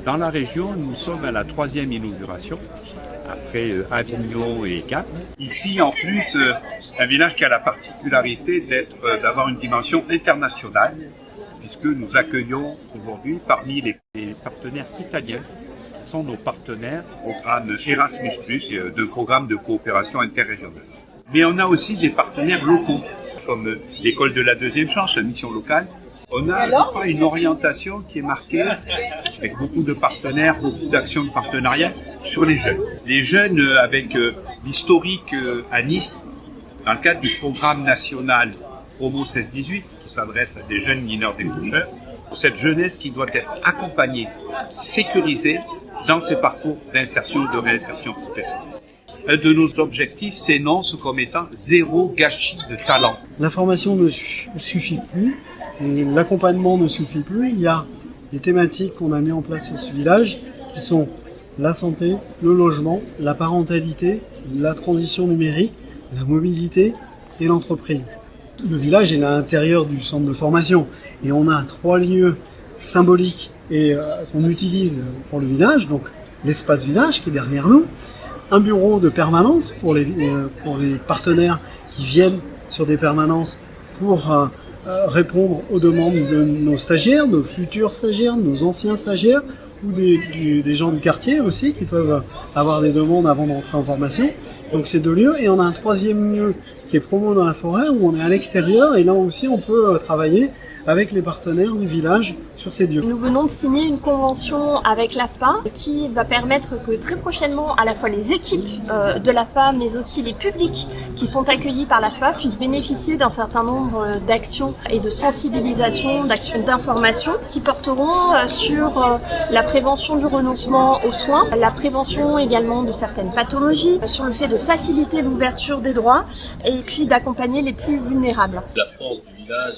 Dans la région, nous sommes à la 3e inauguration, après Avignon et Gap. Ici, en plus, un village qui a la particularité d'avoir une dimension internationale, puisque nous accueillons aujourd'hui parmi les partenaires italiens, qui sont nos partenaires au programme Erasmus+, de programme de coopération interrégionale. Mais on a aussi des partenaires locaux, comme l'école de la deuxième chance, la mission locale. On a une orientation qui est marquée avec beaucoup de partenaires, beaucoup d'actions de partenariat sur les jeunes. Les jeunes avec l'historique à Nice, dans le cadre du programme national Promo 16-18, qui s'adresse à des jeunes mineurs décrocheurs, cette jeunesse qui doit être accompagnée, sécurisée dans ses parcours d'insertion et de réinsertion professionnelle. Un de nos objectifs s'énonce comme étant zéro gâchis de talent. La formation ne suffit plus, l'accompagnement ne suffit plus. Il y a des thématiques qu'on a mis en place sur ce village qui sont la santé, le logement, la parentalité, la transition numérique, la mobilité et l'entreprise. Le village est à l'intérieur du centre de formation et on a 3 lieux symboliques et qu'on utilise pour le village, donc l'espace village qui est derrière nous, un bureau de permanence pour les partenaires qui viennent sur des permanences pour répondre aux demandes de nos stagiaires, nos futurs stagiaires, nos anciens stagiaires ou des gens du quartier aussi qui peuvent avoir des demandes avant d'entrer en formation. Donc c'est 2 lieux et on a un 3e lieu qui est Promo dans la forêt où on est à l'extérieur et là aussi on peut travailler avec les partenaires du village sur ces lieux. Nous venons de signer une convention avec l'AFPA qui va permettre que très prochainement à la fois les équipes de l'AFPA mais aussi les publics qui sont accueillis par l'AFPA puissent bénéficier d'un certain nombre d'actions et de sensibilisation, d'actions d'information qui porteront sur la prévention du renoncement aux soins, la prévention également de certaines pathologies, sur le fait de faciliter l'ouverture des droits et puis d'accompagner les plus vulnérables. La force du village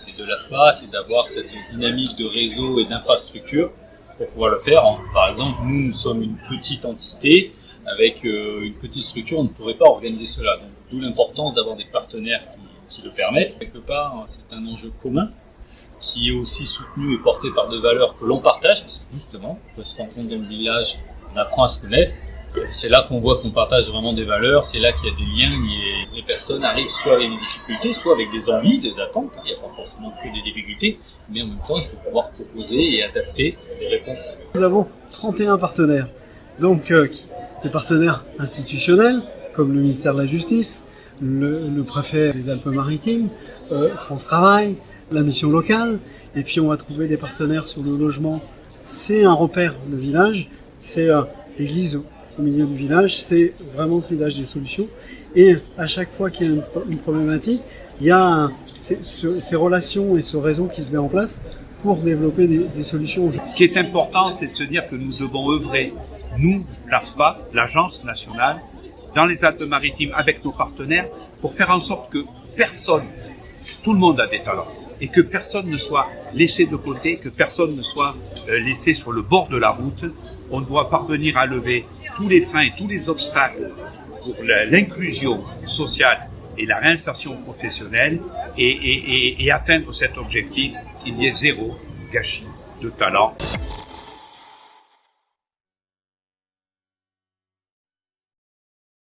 et de l'AFPA, c'est d'avoir cette dynamique de réseau et d'infrastructure pour pouvoir le faire. Par exemple, nous sommes une petite entité avec une petite structure, on ne pourrait pas organiser cela. Donc, d'où l'importance d'avoir des partenaires qui le permettent. Quelque part, c'est un enjeu commun qui est aussi soutenu et porté par des valeurs que l'on partage, parce que justement, on peut se rendre compte dans le village, on apprend à se connaître. C'est là qu'on voit qu'on partage vraiment des valeurs, c'est là qu'il y a des liens, les personnes arrivent soit avec des difficultés, soit avec des envies, des attentes. Il n'y a pas forcément que des difficultés, mais en même temps, il faut pouvoir proposer et adapter des réponses. Nous avons 31 partenaires, donc des partenaires institutionnels, comme le ministère de la Justice, le préfet des Alpes-Maritimes, France Travail, la mission locale, et puis on va trouver des partenaires sur le logement. C'est un repère, le village, c'est l'église au milieu du village, c'est vraiment ce village des solutions. Et à chaque fois qu'il y a une problématique, il y a ces relations et ce réseau qui se met en place pour développer des solutions. Ce qui est important, c'est de se dire que nous devons œuvrer, nous, l'AFPA, l'Agence nationale, dans les Alpes-Maritimes, avec nos partenaires, pour faire en sorte que personne, tout le monde a des talents, et que personne ne soit laissé de côté, que personne ne soit laissé sur le bord de la route. On doit parvenir à lever tous les freins et tous les obstacles pour l'inclusion sociale et la réinsertion professionnelle et atteindre cet objectif qu'il y ait zéro gâchis de talent.